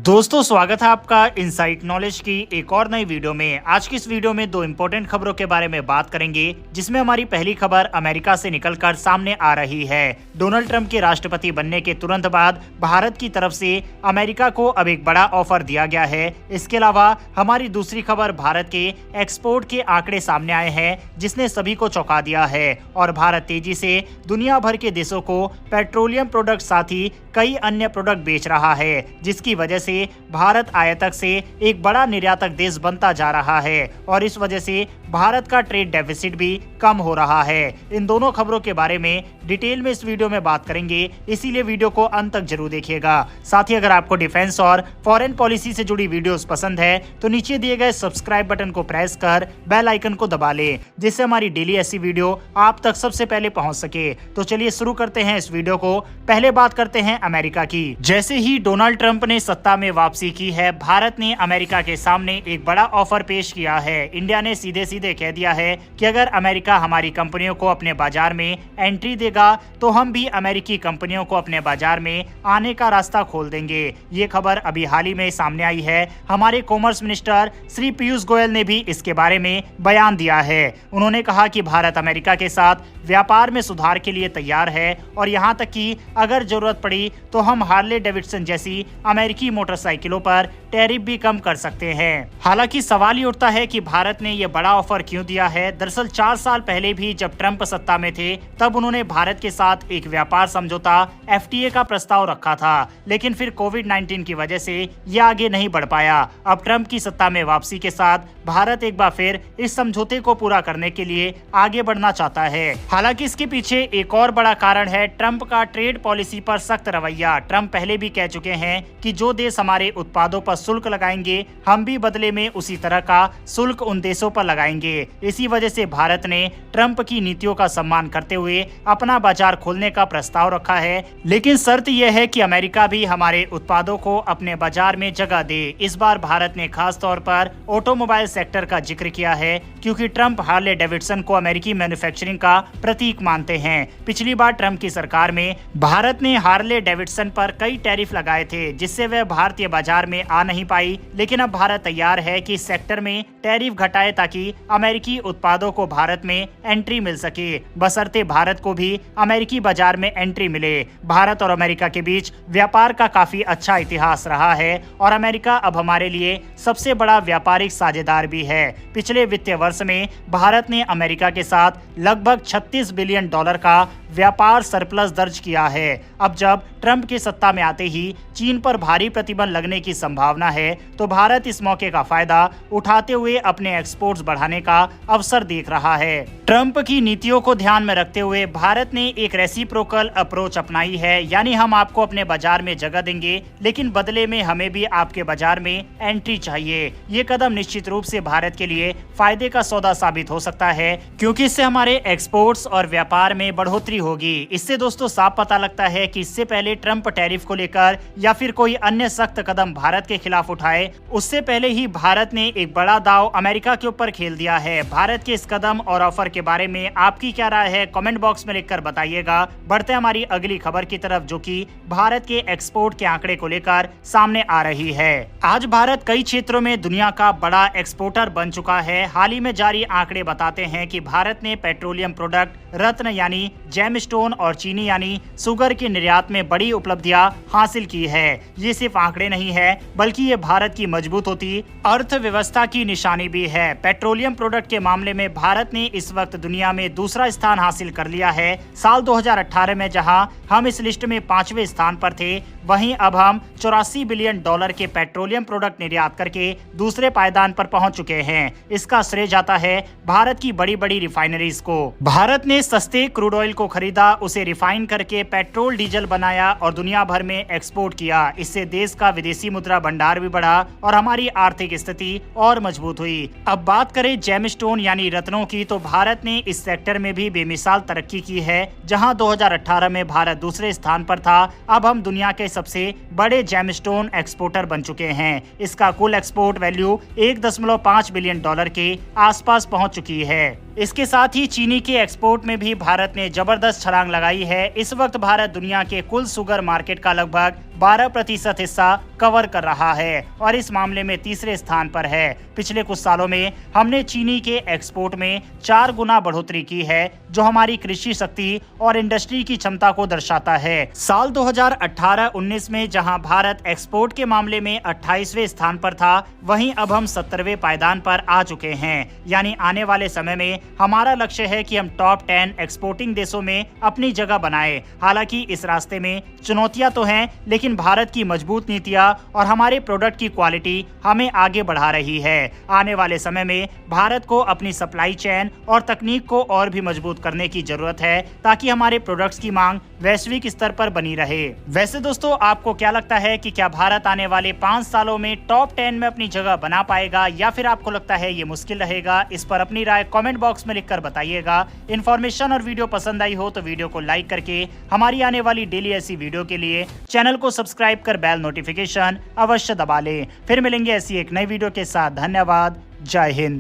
दोस्तों स्वागत है आपका इनसाइट नॉलेज की एक और नई वीडियो में। आज की इस वीडियो में दो इंपॉर्टेंट खबरों के बारे में बात करेंगे, जिसमें हमारी पहली खबर अमेरिका से निकलकर सामने आ रही है। डोनाल्ड ट्रंप के राष्ट्रपति बनने के तुरंत बाद भारत की तरफ से अमेरिका को अब एक बड़ा ऑफर दिया गया है। इसके अलावा हमारी दूसरी खबर भारत के एक्सपोर्ट के आंकड़े सामने आए हैं, जिसने सभी को चौंका दिया है और भारत तेजी से दुनिया भर के देशों को पेट्रोलियम प्रोडक्ट साथ ही कई अन्य प्रोडक्ट बेच रहा है, जिसकी वजह से भारत आयातक से एक बड़ा निर्यातक देश बनता जा रहा है और इस वजह से भारत का ट्रेड डेफिसिट भी कम हो रहा है। इन दोनों खबरों के बारे में डिटेल में इस वीडियो में बात करेंगे, इसीलिए वीडियो को अंत तक जरूर देखिएगा। साथ ही अगर आपको डिफेंस और फॉरेन पॉलिसी से जुड़ी वीडियोस पसंद है तो नीचे दिए गए सब्सक्राइब बटन को प्रेस कर बेल आइकन को दबा ले, जिससे हमारी डेली ऐसी वीडियो आप तक सबसे पहले पहुंच सके। तो चलिए शुरू करते हैं इस वीडियो को। पहले बात करते हैं अमेरिका की। जैसे ही डोनाल्ड ट्रंप ने सत्ता में वापसी की है, भारत ने अमेरिका के सामने एक बड़ा ऑफर पेश किया है। इंडिया ने सीधे सीधे कह दिया है कि अगर अमेरिका हमारी कंपनियों को अपने बाजार में एंट्री देगा तो हम भी अमेरिकी कंपनियों को अपने बाजार में आने का रास्ता खोल देंगे। ये खबर अभी हाल ही में सामने आई है। हमारे कॉमर्स मिनिस्टर श्री पीयूष गोयल ने भी इसके बारे में बयान दिया है। उन्होंने कहा कि भारत अमेरिका के साथ व्यापार में सुधार के लिए तैयार है और यहाँ तक कि अगर जरूरत पड़ी तो हम हार्ले डेविडसन जैसी अमेरिकी मोटरसाइकिलों पर टैरिफ भी कम कर सकते हैं। हालांकि सवाल ये उठता है कि भारत ने ये बड़ा ऑफर क्यों दिया है। दरअसल 4 साल पहले भी जब ट्रंप सत्ता में थे, तब उन्होंने भारत के साथ एक व्यापार समझौता FTA का प्रस्ताव रखा था, लेकिन फिर कोविड-19 की वजह से ये आगे नहीं बढ़ पाया। अब ट्रंप की सत्ता में वापसी के साथ भारत एक बार फिर इस समझौते को पूरा करने के लिए आगे बढ़ना चाहता है। हालांकि इसके पीछे एक और बड़ा कारण है ट्रंप का ट्रेड पॉलिसी पर सख्त रवैया। ट्रंप पहले भी कह चुके हैं कि जो देश हमारे उत्पादों पर शुल्क लगाएंगे, हम भी बदले में उसी तरह का शुल्क उन देशों पर लगाएंगे। इसी वजह से भारत ने ट्रंप की नीतियों का सम्मान करते हुए अपना बाजार खोलने का प्रस्ताव रखा है, लेकिन शर्त यह है कि अमेरिका भी हमारे उत्पादों को अपने बाजार में जगह दे। इस बार भारत ने खास तौर पर ऑटोमोबाइल सेक्टर का जिक्र किया है, क्योंकि ट्रंप हार्ले डेविडसन को अमेरिकी मैन्युफैक्चरिंग का प्रतीक मानते हैं। पिछली बार ट्रंप की सरकार में भारत ने हार्ले डेविडसन पर कई टैरिफ लगाए थे, जिससे वह भारतीय बाजार में आ नहीं पाई, लेकिन अब भारत तैयार है कि इस सेक्टर में टैरिफ घटाए ताकि अमेरिकी उत्पादों को भारत में एंट्री मिल सके, बशर्ते भारत को भी अमेरिकी बाजार में एंट्री मिले। भारत और अमेरिका के बीच व्यापार का काफी अच्छा इतिहास रहा है और अमेरिका अब हमारे लिए सबसे बड़ा व्यापारिक साझेदार भी है। पिछले वित्तीय वर्ष में भारत ने अमेरिका के साथ लगभग $36 बिलियन का व्यापार सरप्लस दर्ज किया है। अब जब ट्रंप के सत्ता में आते ही चीन पर भारी प्रतिबंध लगने की संभावना है, तो भारत इस मौके का फायदा उठाते हुए अपने एक्सपोर्ट्स बढ़ाने का अवसर देख रहा है। ट्रंप की नीतियों को ध्यान में रखते हुए भारत ने एक रेसिप्रोकल अप्रोच अपनाई है, यानी हम आपको अपने बाजार में जगह देंगे, लेकिन बदले में हमें भी आपके बाजार में एंट्री चाहिए। ये कदम निश्चित रूप से भारत के लिए फायदे का सौदा साबित हो सकता है, क्योंकि इससे हमारे एक्सपोर्ट्स और व्यापार में बढ़ोतरी होगी। इससे दोस्तों साफ पता लगता है कि इससे पहले ट्रंप टैरिफ को लेकर या फिर कोई अन्य सख्त कदम भारत के खिलाफ उठाए, उससे पहले ही भारत ने एक बड़ा दांव अमेरिका के ऊपर खेल दिया है। भारत के इस कदम और ऑफर के बारे में आपकी क्या राय है, कमेंट बॉक्स में लिखकर बताइएगा। बढ़ते हैं हमारी अगली खबर की तरफ, जो कि भारत के एक्सपोर्ट के आंकड़े को लेकर सामने आ रही है। आज भारत कई क्षेत्रों में दुनिया का बड़ा एक्सपोर्टर बन चुका है। हाल ही में जारी आंकड़े बताते हैं कि भारत ने पेट्रोलियम प्रोडक्ट, रत्न यानी जेमस्टोन और चीनी यानी शुगर के निर्यात में बड़ी उपलब्धियां हासिल की है। ये सिर्फ आंकड़े नहीं है, बल्कि ये भारत की मजबूत होती अर्थव्यवस्था की निशानी भी है। पेट्रोलियम प्रोडक्ट के मामले में भारत ने इस वक्त दुनिया में दूसरा स्थान हासिल कर लिया है। साल 2018 में जहां हम इस लिस्ट में 5वें स्थान पर थे, वहीं अब हम $84 बिलियन के पेट्रोलियम प्रोडक्ट निर्यात करके दूसरे पायदान पर पहुंच चुके हैं। इसका श्रेय जाता है भारत की बड़ी बड़ी रिफाइनरीज को। भारत ने सस्ते क्रूड ऑयल को खरीदा, उसे रिफाइन करके पेट्रोल डीजल बनाया और दुनिया भर में एक्सपोर्ट किया। इससे देश का विदेशी मुद्रा भंडार भी बढ़ा और हमारी आर्थिक स्थिति और मजबूत हुई। अब बात करें जेमस्टोन यानी रत्नों की, तो भारत ने इस सेक्टर में भी बेमिसाल तरक्की की है। जहां 2018 में भारत दूसरे स्थान पर था, अब हम दुनिया के सबसे बड़े जेमस्टोन एक्सपोर्टर बन चुके हैं। इसका कुल एक्सपोर्ट वैल्यू $1.5 बिलियन के आसपास पहुंच चुकी है। इसके साथ ही चीनी के एक्सपोर्ट में भी भारत ने जबरदस्त छलांग लगाई है। इस वक्त भारत दुनिया के कुल शुगर मार्केट का लगभग 12% हिस्सा कवर कर रहा है और इस मामले में तीसरे स्थान पर है। पिछले कुछ सालों में हमने चीनी के एक्सपोर्ट में 4 गुना बढ़ोतरी की है, जो हमारी कृषि शक्ति और इंडस्ट्री की क्षमता को दर्शाता है। साल 2018-19 में जहां भारत एक्सपोर्ट के मामले में 28वें स्थान पर था, वहीं अब हम 70वें पायदान पर आ चुके हैं। यानी आने वाले समय में हमारा लक्ष्य है कि हम टॉप 10 एक्सपोर्टिंग देशों में अपनी जगह बनाएं। हालांकि इस रास्ते में चुनौतियां तो हैं, लेकिन भारत की मजबूत नीतियां और हमारे प्रोडक्ट की क्वालिटी हमें आगे बढ़ा रही है। आने वाले समय में भारत को अपनी सप्लाई चेन और तकनीक को और भी मजबूत करने की जरूरत है, ताकि हमारे प्रोडक्ट्स की मांग वैश्विक स्तर पर बनी रहे। वैसे दोस्तों, आपको क्या लगता है कि क्या भारत आने वाले 5 सालों में टॉप 10 में अपनी जगह बना पाएगा, या फिर आपको लगता है ये मुश्किल रहेगा? इस पर अपनी राय कमेंट बॉक्स में लिखकर बताइएगा। इन्फॉर्मेशन और वीडियो पसंद आई हो तो वीडियो को लाइक करके हमारी आने वाली डेली ऐसी वीडियो के लिए चैनल को सब्सक्राइब कर बेल नोटिफिकेशन अवश्य दबा लें। फिर मिलेंगे ऐसी एक नई वीडियो के साथ। धन्यवाद। जय हिंद।